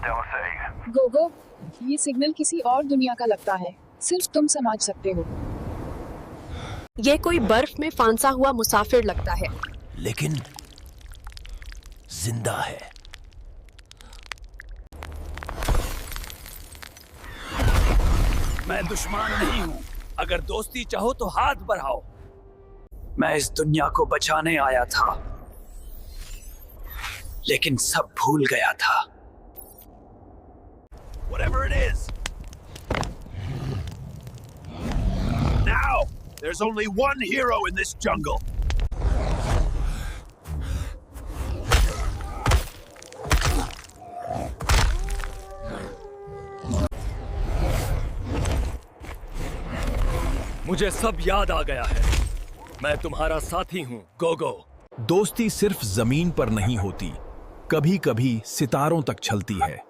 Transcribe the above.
Don't say. Gogo, ये signal किसी और दुनिया का लगता है, सिर्फ तुम समझ सकते हो। ये कोई बर्फ में फांसा हुआ मुसाफिर लगता है, लेकिन जिंदा है। मैं दुश्मन नहीं हूं। अगर दोस्ती चाहो तो हाथ बढ़ाओ। मैं इस दुनिया को बचाने आया था, लेकिन सब भूल गया था। Whatever it is. Now, there's only one hero in this jungle. मुझे सब याद आ गया है। मैं तुम्हारा साथी हूँ, गोगो। दोस्ती सिर्फ जमीन पर नहीं होती, कभी कभी सितारों तक छलती है।